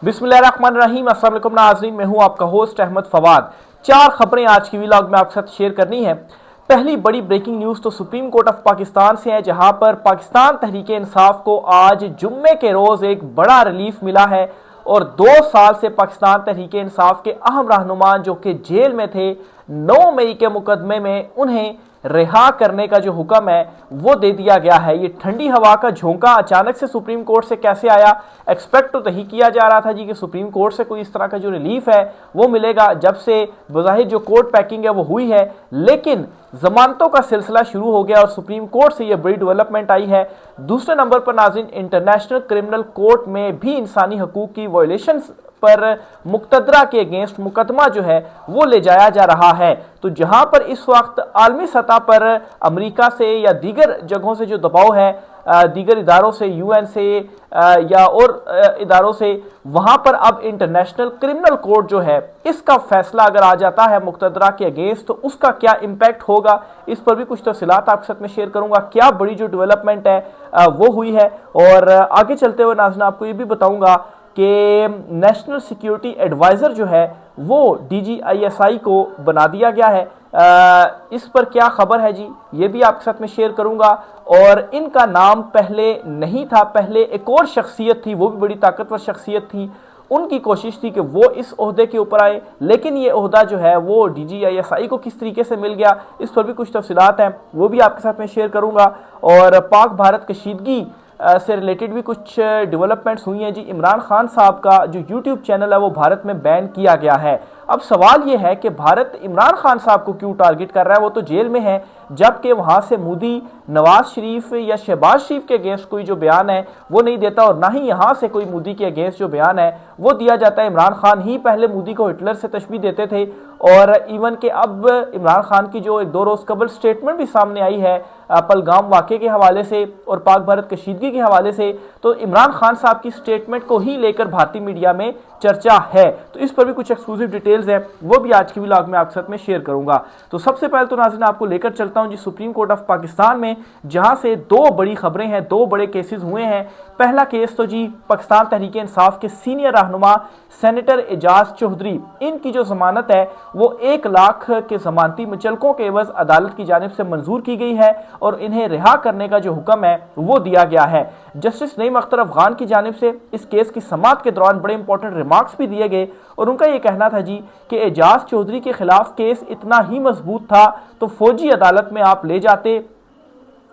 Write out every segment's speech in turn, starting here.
बिस्मिल्लाहिर्रहमानिर्रहीम। अस्सलाम वालेकुम नाज़रीन, मैं हूं आपका होस्ट अहमद फवाद। 4 खबरें आज की व्लॉग में आपके साथ शेयर करनी है। पहली बड़ी ब्रेकिंग न्यूज़ तो सुप्रीम कोर्ट ऑफ पाकिस्तान से है, जहां पर पाकिस्तान तहरीक इंसाफ को आज जुम्मे के रोज़ एक बड़ा रिलीफ मिला है और 2 साल से पाकिस्तान तहरीक इंसाफ के अहम रहनुमा जो कि जेल में थे, 9 मई के मुकदमे में उन्हें रिहा करने का जो हुक्म है वो दे दिया गया है। ये ठंडी हवा का झोंका अचानक से सुप्रीम कोर्ट से कैसे आया? एक्सपेक्ट तो नहीं किया जा रहा था जी कि सुप्रीम कोर्ट से कोई इस तरह का जो रिलीफ है वो मिलेगा, जब से बज़ाहिर जो कोर्ट पैकिंग है वो हुई है, लेकिन जमानतों का सिलसिला शुरू हो गया और सुप्रीम कोर्ट से ये बड़ी डेवलपमेंट आई है। दूसरे नंबर पर नाज़रीन, इंटरनेशनल क्रिमिनल कोर्ट में भी इंसानी हकूक की वायलेशन पर मुक्तदरा के अगेंस्ट मुकदमा जो है वो ले जाया जा रहा है। तो जहां पर इस वक्त आलमी सतह पर अमेरिका से या दीगर जगहों से जो दबाव है, दीगर इदारों से, यूएन से या और इदारों से, वहां पर अब इंटरनेशनल क्रिमिनल कोर्ट जो है इसका फैसला अगर आ जाता है मुक्तदरा के अगेंस्ट तो उसका क्या इम्पैक्ट होगा, इस पर भी कुछ तफसीलात आपके साथ में शेयर करूंगा। क्या बड़ी जो डेवलपमेंट है वो हुई है। और आगे चलते हुए नाज़रीन आपको ये भी बताऊंगा कि नेशनल सिक्योरिटी एडवाइजर जो है वो DGISI को बना दिया गया है। इस पर क्या खबर है जी, ये भी आपके साथ में शेयर करूंगा। और इनका नाम पहले नहीं था, पहले एक और शख्सियत थी, वो भी बड़ी ताकतवर शख्सियत थी। उनकी कोशिश थी कि वो इस ओहदे के ऊपर आए, लेकिन ये ओहदा जो है वो DGISI को किस तरीके से मिल गया, इस पर भी कुछ तफसीलात हैं, वो भी आपके साथ में शेयर करूंगा। और पाक भारत कशीदगी से रिलेटेड भी कुछ डेवलपमेंट्स हुई हैं जी। इमरान खान साहब का जो यूट्यूब चैनल है वो भारत में बैन किया गया है। अब सवाल ये है कि भारत इमरान खान साहब को क्यों टारगेट कर रहा है? वो तो जेल में है, जबकि वहां से मोदी नवाज शरीफ या शहबाज शरीफ के अगेंस्ट कोई जो बयान है वो नहीं देता, और ना ही यहां से कोई मोदी के अगेंस्ट जो बयान है वो दिया जाता है। इमरान खान ही पहले मोदी को हिटलर से तशबीह देते थे, और इवन के अब इमरान खान की जो एक 2 रोज कबल स्टेटमेंट भी सामने आई है पहलगाम वाक़े के हवाले से और पाक भारत कशीदगी के हवाले से, तो इमरान खान साहब की स्टेटमेंट को ही लेकर भारतीय मीडिया में चर्चा है। तो इस पर भी कुछ एक्सक्लूसिव डिटेल्स है, वो भी आज की व्लॉग में आपके साथ में शेयर करूंगा। तो सबसे पहले तो नाज़रीन आपको लेकर चलता हूं जी सुप्रीम कोर्ट ऑफ पाकिस्तान में, जहां से 2 बड़ी खबरें हैं, 2 बड़े केसेस हुए हैं। पहला केस तो जी पाकिस्तान तहरीक इंसाफ के सीनियर रहनुमा सेनेटर एजाज चौधरी, इनकी जो जमानत है वो 1 लाख के जमानती मुचलकों के एवज अदालत की जानिब से मंजूर की गई है और इन्हें रिहा करने का जो हुक्म है वो दिया गया है। जस्टिस नईम अख्तर अफगान की जानिब से इस केस की समाअत के दौरान बड़े इंपॉर्टेंट रिमार्क्स भी दिए गए, और उनका यह कहना था जी कि एजाज चौधरी के खिलाफ केस इतना ही मजबूत था तो फौजी अदालत में आप ले जाते।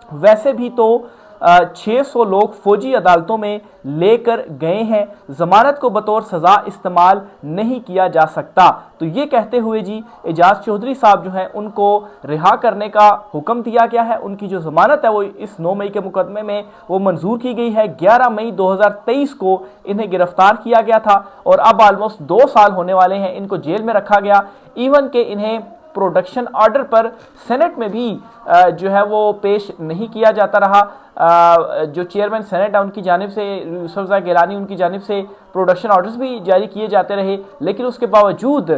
वैसे भी तो 600 लोग फौजी अदालतों में लेकर गए हैं, जमानत को बतौर सजा इस्तेमाल नहीं किया जा सकता। तो ये कहते हुए जी एजाज चौधरी साहब जो हैं उनको रिहा करने का हुक्म दिया गया है। उनकी जो जमानत है वो इस 9 मई के मुकदमे में वो मंजूर की गई है। 11 मई 2023 को इन्हें गिरफ्तार किया गया था और अब ऑलमोस्ट 2 साल होने वाले हैं इनको जेल में रखा गया। इवन के इन्हें प्रोडक्शन ऑर्डर पर सेनेट में भी जो है वो पेश नहीं किया जाता रहा। जो चेयरमैन सेनेट है उनकी जानिब से, यूसुफ गिलानी, उनकी जानिब से प्रोडक्शन ऑर्डर्स भी जारी किए जाते रहे, लेकिन उसके बावजूद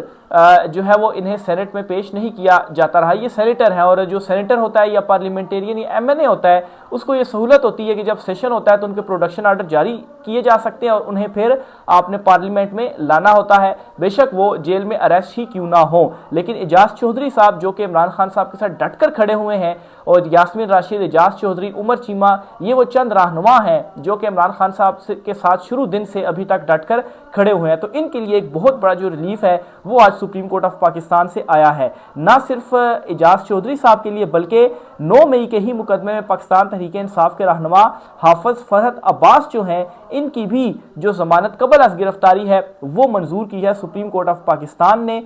जो है वो इन्हें सेनेट में पेश नहीं किया जाता रहा। ये सेनेटर है, और जो सेनेटर होता है या पार्लियामेंटेरियन या MNA होता है उसको ये सहूलत होती है कि जब सेशन होता है तो उनके प्रोडक्शन ऑर्डर जारी किए जा सकते हैं और उन्हें फिर आपने पार्लियामेंट में लाना होता है, बेशक वो जेल में अरेस्ट ही क्यों ना हो। लेकिन एजाज चौधरी साहब जो कि इमरान खान साहब के साथ डटकर खड़े हुए हैं, और यास्मीन राशिद, एजाज चौधरी, उमर चीमा, ये वो चंद रहनुमा हैं जो कि इमरान खान साहब के साथ शुरू दिन से अभी तक डटकर खड़े हुए हैं। तो इनके लिए एक बहुत बड़ा जो रिलीफ है वो आज सुप्रीम कोर्ट ऑफ पाकिस्तान से आया है। ना सिर्फ एजाज चौधरी साहब के लिए बल्कि 9 मई के ही मुकदमे में पाकिस्तान तहरीक इंसाफ के रहनुमा हाफिज फरहत अब्बास जो हैं इनकी भी जो जमानत कबल अज गिरफ्तारी है वो मंजूर की है सुप्रीम कोर्ट ऑफ पाकिस्तान ने।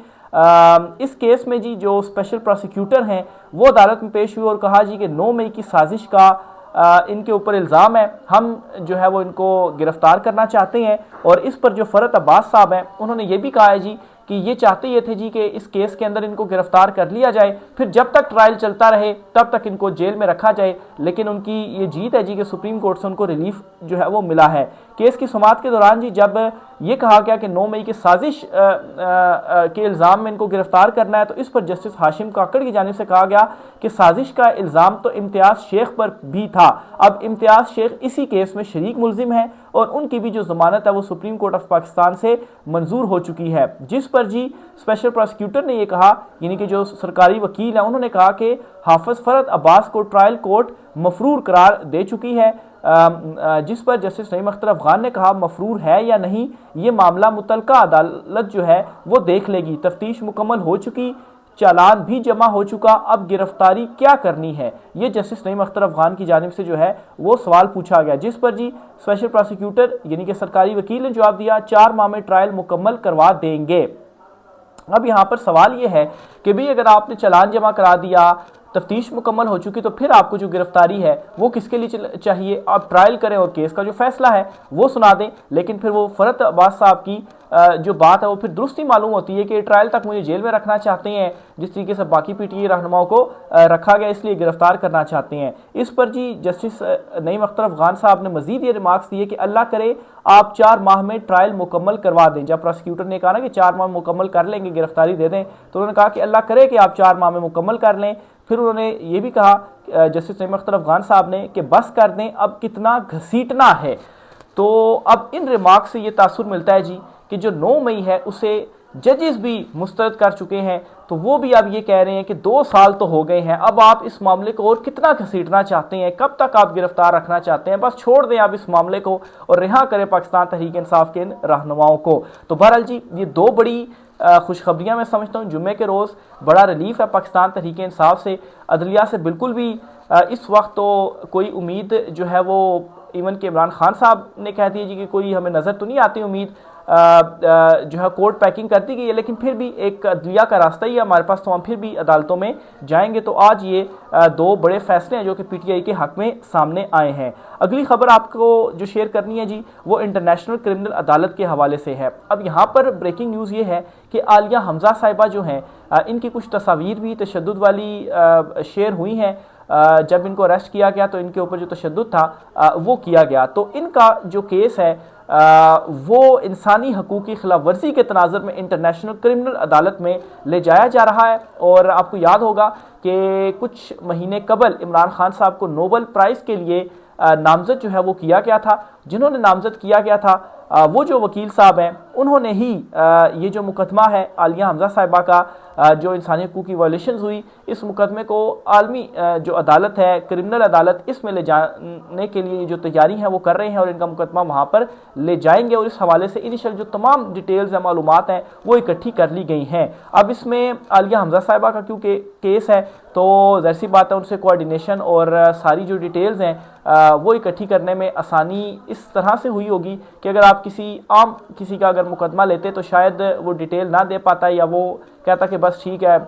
इस केस में जी जो स्पेशल प्रोसिक्यूटर हैं वो अदालत में पेश हुए और कहा जी कि 9 मई की साजिश का इनके ऊपर इल्ज़ाम है, हम जो है वो इनको गिरफ्तार करना चाहते हैं। और इस पर जो फरहत अब्बास साहब हैं उन्होंने ये भी कहा है जी कि ये चाहते ये थे जी कि इस केस के अंदर इनको गिरफ्तार कर लिया जाए, फिर जब तक ट्रायल चलता रहे तब तक इनको जेल में रखा जाए। लेकिन उनकी ये जीत है जी कि सुप्रीम कोर्ट से उनको रिलीफ जो है वो मिला है। केस की सुनवाई के दौरान जी जब ये कहा गया कि 9 मई की साजिश के इल्ज़ाम में इनको गिरफ्तार करना है, तो इस पर जस्टिस हाशिम काकड़ की जानिब से कहा गया कि साजिश का इल्ज़ाम तो इम्तियाज़ शेख पर भी था। अब इम्तियाज़ शेख इसी केस में शरीक मुलजिम है और उनकी भी जो जमानत है वो सुप्रीम कोर्ट ऑफ पाकिस्तान से मंजूर हो चुकी है, जिस पर जी स्पेशल प्रोसिक्यूटर ने यह कहा, यानी कि जो सरकारी वकील है उन्होंने कहा कि हाफिज फरहद अब्बास को ट्रायल कोर्ट मफरूर करार दे चुकी है, जिस पर जस्टिस नईम अख्तर अफगान ने कहा मफरूर है या नहीं ये मामला मुतलका अदालत जो है वो देख लेगी, तफ्तीश मुकम्मल हो चुकी, चालान भी जमा हो चुका, अब गिरफ्तारी क्या करनी है, ये जस्टिस नईम अख्तर अफगान की जानिब से जो है वो सवाल पूछा गया, जिस पर जी स्पेशल प्रोसिक्यूटर यानी कि सरकारी वकील ने जवाब दिया 4 माह में ट्रायल मुकम्मल करवा देंगे। अब यहाँ पर सवाल ये है कि भाई अगर आपने चालान जमा करा दिया, तफ्तीश मुकम्मल हो चुकी, तो फिर आपको जो गिरफ्तारी है वो किसके लिए चाहिए? आप ट्रायल करें और केस का जो फैसला है वो सुना दें, लेकिन फिर वो फरहद अब्बास साहब की जो बात है वो फिर दुरुस्त ही मालूम होती है कि ट्रायल तक मुझे जेल में रखना चाहते हैं, जिस तरीके से बाकी पीटीआई रहनुमाओं को रखा गया इसलिए गिरफ्तार करना चाहते हैं। इस पर जी जस्टिस नईम अख्तर अफगान साहब ने मजीद ये रिमार्क्स दिए कि अल्लाह करे आप 4 माह में ट्रायल मुकम्मल करवा दें। जब प्रोसिक्यूटर ने कहा ना कि 4 माह मुकम्मल कर लेंगे, गिरफ्तारी दे दें, तो उन्होंने कहा कि अल्लाह करे कि आप 4 माह में मुकम्मल कर लें। फिर उन्होंने ये भी कहा जस्टिस नईम अख्तर अफगान साहब ने कि बस कर दें, अब कितना घसीटना है। तो अब इन रिमार्क से ये तासुर मिलता है जी कि जो 9 मई है उसे जजेस भी मुस्तरद कर चुके हैं, तो वो भी अब ये कह रहे हैं कि 2 साल तो हो गए हैं, अब आप इस मामले को और कितना घसीटना चाहते हैं, कब तक आप गिरफ्तार रखना चाहते हैं, बस छोड़ दें आप इस मामले को और रिहा करें पाकिस्तान तहरीक इंसाफ के इन रहनुमाओं को। तो बहरहाल जी ये 2 बड़ी खुशखबरियाँ मैं समझता हूँ। जुम्मे के रोज़ बड़ा रिलीफ है पाकिस्तान तहरीक इंसाफ से, अदलिया से बिल्कुल भी इस वक्त तो कोई उम्मीद जो है वो इवन के इमरान खान साहब ने कह दिया जी कि कोई हमें नज़र तो नहीं आती उम्मीद, जो है कोर्ट पैकिंग कर दी गई है, लेकिन फिर भी एक अदलिया का रास्ता ही है हमारे पास, तो हम फिर भी अदालतों में जाएंगे। तो आज ये 2 बड़े फैसले हैं जो कि पीटीआई के हक में सामने आए हैं। अगली खबर आपको जो शेयर करनी है जी वो इंटरनेशनल क्रिमिनल अदालत के हवाले से है। अब यहाँ पर ब्रेकिंग न्यूज़ ये है कि आलिया हमजा साहिबा जो हैं इनकी कुछ तस्वीर भी तशद्दुद वाली शेयर हुई हैं। जब इनको अरेस्ट किया गया तो इनके ऊपर जो तशद्दुद था वो किया गया, तो इनका जो केस है वो इंसानी हकूक़ की खिलाफ वर्जी के तनाज़ुर में इंटरनेशनल क्रिमिनल अदालत में ले जाया जा रहा है। और आपको याद होगा कि कुछ महीने कबल इमरान खान साहब को नोबल प्राइज़ के लिए नामजद जो है वो किया गया था। जिन्होंने नामजद किया गया था वो जो वकील साहब हैं उन्होंने ही ये जो मुकदमा है आलिया हमजा साहिबा का जो इंसानी हकूक़ की वायलेशंस हुई, इस मुकदमे को आलमी जो अदालत है क्रिमिनल अदालत इसमें ले जाने के लिए जो तैयारी है वो कर रहे हैं और इनका मुकदमा वहाँ पर ले जाएंगे। और इस हवाले से इनिशियल जो तमाम डिटेल्स हैं मालूमात हैं वो इकट्ठी कर ली गई हैं। अब इसमें आलिया हमजा साहिबा का क्योंकि केस है तो ज़ाहिर सी बात है उनसे कोऑर्डिनेशन और सारी जो डिटेल्स हैं वो इकट्ठी करने में आसानी इस तरह से हुई होगी कि अगर आप किसी का अगर मुकदमा लेते तो शायद वो डिटेल ना दे पाता या वो कहता कि बस ठीक है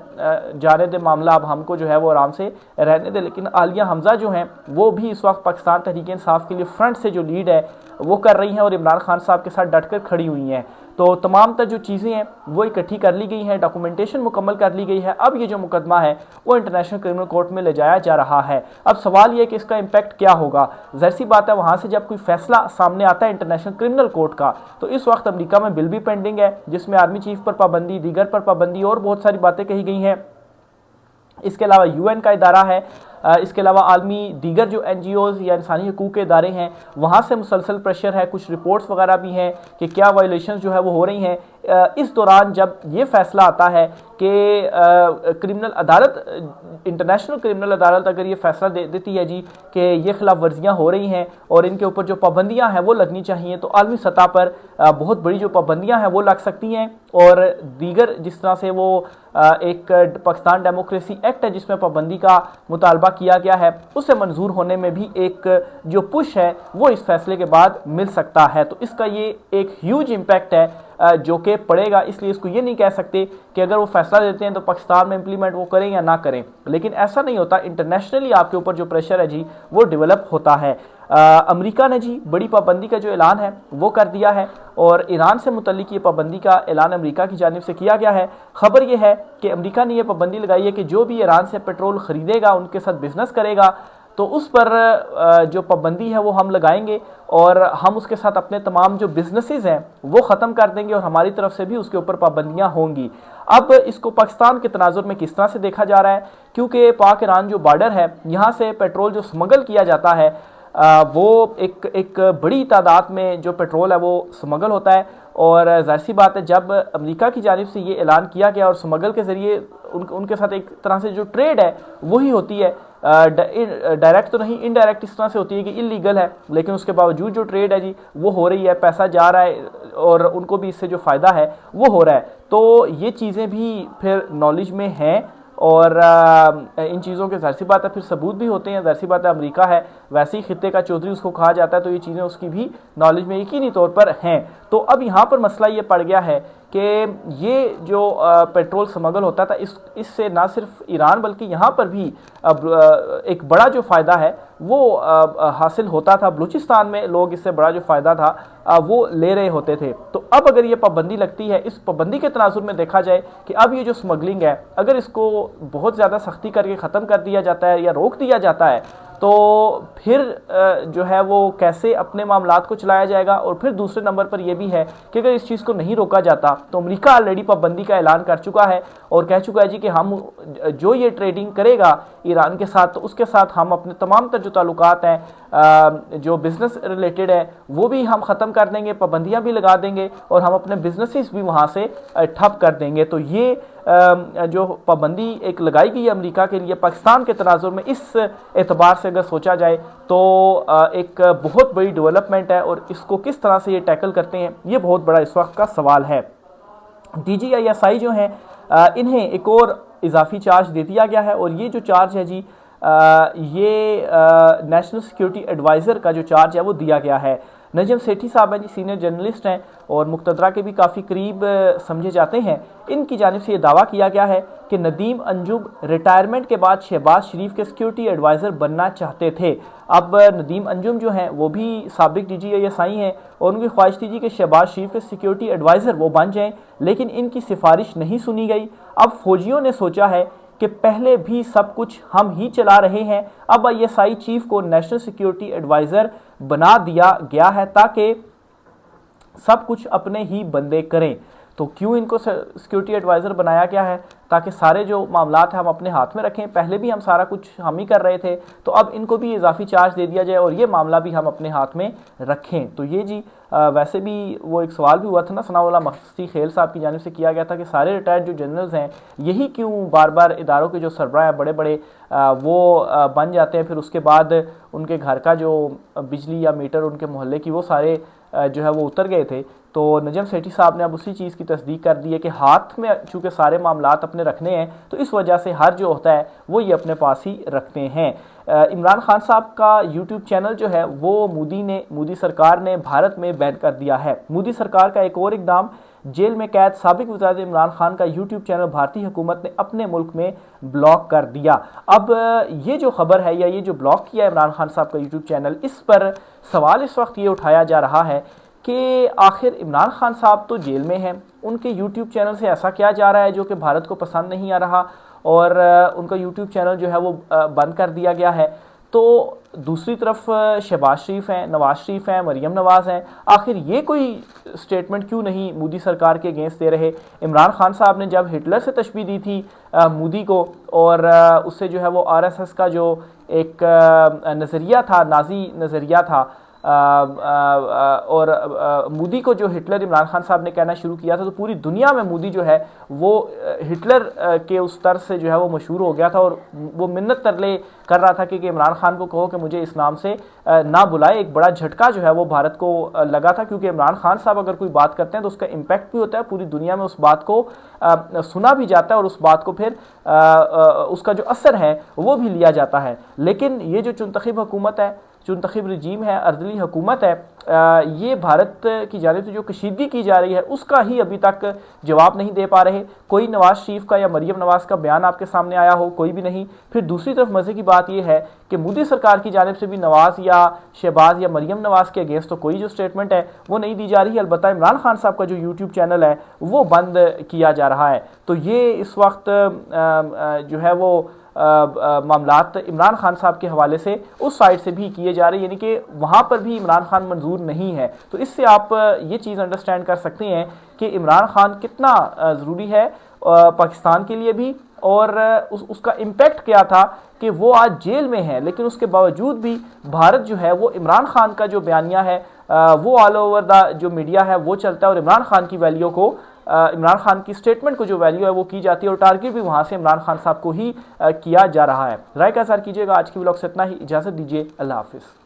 जाने दे मामला, अब हमको जो है वो आराम से रहने दे। लेकिन आलिया हमजा जो हैं वो भी इस वक्त पाकिस्तान तहरीक इंसाफ के लिए फ्रंट से जो लीड है वो कर रही हैं और इमरान खान साहब के साथ डटकर खड़ी हुई हैं। तो तमाम तर जो चीज़ें हैं वो इकट्ठी कर ली गई हैं, डॉक्यूमेंटेशन मुकम्मल कर ली गई है। अब ये जो मुकदमा है वो इंटरनेशनल क्रिमिनल कोर्ट में ले जाया जा रहा है। अब सवाल ये है कि इसका इम्पैक्ट क्या होगा। ज़ाहिर सी बात है वहाँ से जब कोई फैसला सामने आता है इंटरनेशनल क्रिमिनल कोर्ट का, तो इस वक्त अमेरिका में बिल भी पेंडिंग है जिसमें आर्मी चीफ पर पाबंदी, दीगर पर पाबंदी और बहुत सारी बातें कही गई हैं। इसके अलावा यूएन का इदारा है, इसके अलावा आलमी दीगर जो एनजीओज़ या इंसानी हकूक़ के इदारे हैं वहाँ से मुसलसल प्रेशर है, कुछ रिपोर्ट्स वगैरह भी हैं कि क्या वायलेशंस जो है वो हो रही हैं। इस दौरान जब ये फैसला आता है कि क्रिमिनल अदालत, इंटरनेशनल क्रिमिनल अदालत अगर ये फैसला देती है जी कि ये खिलाफ वर्जियाँ हो रही हैं और इनके ऊपर जो पाबंदियाँ हैं वो लगनी चाहिए, तो आलमी सतह पर बहुत बड़ी जो पाबंदियाँ हैं वो लग सकती हैं। और दीगर जिस तरह से वो एक पाकिस्तान डेमोक्रेसी एक्ट है जिसमें पाबंदी का मुतालबा किया गया है, उसे मंजूर होने में भी एक जो पुश है वो इस फैसले के बाद मिल सकता है। तो इसका ये एक ह्यूज इम्पैक्ट है जो कि पड़ेगा। इसलिए इसको ये नहीं कह सकते कि अगर वो फैसला देते हैं तो पाकिस्तान में इंप्लीमेंट वो करें या ना करें, लेकिन ऐसा नहीं होता। इंटरनेशनली आपके ऊपर जो प्रेशर है जी वो डेवलप होता है। अमेरिका ने जी बड़ी पाबंदी का जो ऐलान है वो कर दिया है और ईरान से मुतल्लिक ये पाबंदी का ऐलान अमेरिका की जानिब से किया गया है। खबर ये है कि अमेरिका ने यह पाबंदी लगाई है कि जो भी ईरान से पेट्रोल खरीदेगा, उनके साथ बिजनेस करेगा, तो उस पर जो पाबंदी है वो हम लगाएंगे और हम उसके साथ अपने तमाम जो बिजनेसेस हैं वो ख़त्म कर देंगे और हमारी तरफ से भी उसके ऊपर पाबंदियां होंगी। अब इसको पाकिस्तान के तनाजुर में किस तरह से देखा जा रहा है, क्योंकि पाक ईरान जो बॉर्डर है यहाँ से पेट्रोल जो स्मगल किया जाता है वो एक बड़ी तादाद में जो पेट्रोल है वो स्मगल होता है। और ज़ाहिर सी बात है, जब अमेरिका की जानिब से ये ऐलान किया गया और स्मगल के ज़रिए उनके साथ एक तरह से जो ट्रेड है वही होती है, डायरेक्ट तो नहीं, इनडायरेक्ट इस तरह से होती है कि इलीगल है, लेकिन उसके बावजूद जो ट्रेड है जी वो हो रही है, पैसा जा रहा है और उनको भी इससे जो फ़ायदा है वो हो रहा है। तो ये चीज़ें भी फिर नॉलेज में हैं और इन चीज़ों के ज़ाहिर सी बात है फिर सबूत भी होते हैं। ज़ाहिर सी बात है अमेरिका है, वैसे ही खित्ते का चौधरी उसको कहा जाता है, तो ये चीज़ें उसकी भी नॉलेज में यकीनी तौर पर हैं। तो अब यहाँ पर मसला ये पड़ गया है कि ये जो पेट्रोल स्मगल होता था इससे ना सिर्फ ईरान बल्कि यहाँ पर भी एक बड़ा जो फ़ायदा है वो हासिल होता था। बलूचिस्तान में लोग इससे बड़ा जो फ़ायदा था वो ले रहे होते थे। तो अब अगर ये पाबंदी लगती है, इस पाबंदी के तनाजुर में देखा जाए कि अब ये जो स्मगलिंग है अगर इसको बहुत ज़्यादा सख्ती करके ख़त्म कर दिया जाता है या रोक दिया जाता है तो फिर जो है वो कैसे अपने मामलात को चलाया जाएगा। और फिर दूसरे नंबर पर यह भी है कि अगर इस चीज़ को नहीं रोका जाता तो अमेरिका ऑलरेडी पाबंदी का ऐलान कर चुका है और कह चुका है जी कि हम जो ये ट्रेडिंग करेगा ईरान के साथ तो उसके साथ हम अपने तमाम तर जो ताल्लुकात हैं जो बिज़नेस रिलेटेड है वो भी हम ख़त्म कर देंगे, पाबंदियाँ भी लगा देंगे और हम अपने बिजनेसेस भी वहाँ से ठप कर देंगे। तो ये जो पाबंदी एक लगाई गई है अमेरिका के लिए पाकिस्तान के तनाजुर में, इस एतबार से अगर सोचा जाए तो एक बहुत बड़ी डेवलपमेंट है और इसको किस तरह से ये टैकल करते हैं ये बहुत बड़ा इस वक्त का सवाल है। DGISI जो हैं इन्हें एक और इजाफी चार्ज दे दिया गया है और ये जो चार्ज है जी ये नेशनल सिक्योरिटी एडवाइज़र का जो चार्ज है वो दिया गया है। नजम सेठी साहब हैं जी, सीनियर जर्नलिस्ट हैं और मुक्तदरा के भी काफ़ी करीब समझे जाते हैं। इनकी जानिब से ये दावा किया गया है कि नदीम अंजुम रिटायरमेंट के बाद शहबाज शरीफ के सिक्योरिटी एडवाइज़र बनना चाहते थे। अब नदीम अंजुम जो हैं वो भी साबिक DGISI हैं और उनकी ख्वाहिश थी जी कि शहबाज शरीफ के सिक्योरिटी एडवाइज़र वो बन जाएँ, लेकिन इनकी सिफारिश नहीं सुनी गई। अब फौजियों ने सोचा है कि पहले भी सब कुछ हम ही चला रहे हैं, अब ISI चीफ को नेशनल सिक्योरिटी एडवाइज़र बना दिया गया है ताकि सब कुछ अपने ही बंदे करें। तो क्यों इनको सिक्योरिटी एडवाइज़र बनाया गया है? ताकि सारे जो मामलात हैं हम अपने हाथ में रखें। पहले भी हम सारा कुछ हम ही कर रहे थे, तो अब इनको भी इजाफी चार्ज दे दिया जाए और ये मामला भी हम अपने हाथ में रखें। तो ये जी वैसे भी वो एक सवाल भी हुआ था ना सनाउल्लाह मकसी खेल साहब की जानिब से किया गया था कि सारे रिटायर्ड जो जनरल्स हैं यही क्यों बार बार इदारों के जो सरबराह हैं बड़े बड़े वो बन जाते हैं, फिर उसके बाद उनके घर का जो बिजली या मीटर उनके मोहल्ले की वो सारे जो है वो उतर गए थे। तो नजम सेठी साहब ने अब उसी चीज़ की तस्दीक कर दी है कि हाथ में चूँकि सारे मामलात अपने रखने हैं तो इस वजह से हर जो होता है वो ये अपने पास ही रखते हैं। इमरान खान साहब का यूट्यूब चैनल जो है वो मोदी सरकार ने भारत में बैन कर दिया है। मोदी सरकार का एक और इकदाम, जेल में कैद साबिक वज़ीर इमरान खान का यूट्यूब चैनल भारतीय हुकूमत ने अपने मुल्क में ब्लॉक कर दिया। अब ये जो खबर है या ये जो ब्लॉक किया इमरान खान साहब का यूट्यूब चैनल, इस पर सवाल इस वक्त ये उठाया जा रहा है कि आखिर इमरान खान साहब तो जेल में हैं, उनके यूट्यूब चैनल से ऐसा क्या जा रहा है जो कि भारत को पसंद नहीं आ रहा और उनका यूट्यूब चैनल जो है वो बंद कर दिया गया है। तो दूसरी तरफ शहबाज शरीफ हैं, नवाज शरीफ हैं, मरीम नवाज़ हैं, आखिर ये कोई स्टेटमेंट क्यों नहीं मोदी सरकार के अगेंस्ट दे रहे? इमरान खान साहब ने जब हिटलर से तशबीह दी थी मोदी को और उससे जो है वो RSS का जो एक नज़रिया था, नाजी नज़रिया था, और मोदी को जो हिटलर इमरान खान साहब ने कहना शुरू किया था तो पूरी दुनिया में मोदी जो है वो हिटलर के उस तर्ज से जो है वो मशहूर हो गया था और वो मिन्नत तरले कर रहा था कि इमरान खान को कहो कि मुझे इस नाम से ना बुलाए। एक बड़ा झटका जो है वो भारत को लगा था क्योंकि इमरान खान साहब अगर कोई बात करते हैं तो उसका इम्पैक्ट भी होता है, पूरी दुनिया में उस बात को सुना भी जाता है और उस बात को फिर उसका जो असर है वो भी लिया जाता है। लेकिन ये जो चुनतखब हुकूमत है, चुनतखब रजीम है, अर्दली हुकूमत है, ये भारत की जानिब से जो कशीदगी की जा रही है उसका ही अभी तक जवाब नहीं दे पा रहे। कोई नवाज शरीफ का या मरीम नवाज़ का बयान आपके सामने आया हो? कोई भी नहीं। फिर दूसरी तरफ मज़े की बात यह है कि मोदी सरकार की जानिब से भी नवाज़ या शहबाज या मरीम नवाज़ के अगेंस्ट तो कोई जो स्टेटमेंट है वो नहीं दी जा रही है। अलबत्ता इमरान खान साहब का जो यूट्यूब चैनल है वो बंद किया जा रहा है। तो ये इस वक्त जो है वो मामलात इमरान खान साहब के हवाले से उस साइड से भी किए जा रहे हैं, यानी कि वहाँ पर भी इमरान खान मंजूर नहीं है। तो इससे आप ये चीज़ अंडरस्टैंड कर सकते हैं कि इमरान खान कितना ज़रूरी है पाकिस्तान के लिए भी, और उसका इम्पैक्ट क्या था कि वो आज जेल में है, लेकिन उसके बावजूद भी भारत जो है वो इमरान खान का जो बयानिया है वो ऑल ओवर द जो मीडिया है वो चलता है, और इमरान खान की वैल्यू को इमरान खान की स्टेटमेंट को जो वैल्यू है वो की जाती है, और टारगेट भी वहाँ से इमरान खान साहब को ही किया जा रहा है। राय का इज़हार कीजिएगा। आज की व्लॉग से इतना ही, इजाज़त दीजिए, अल्लाह हाफिज़।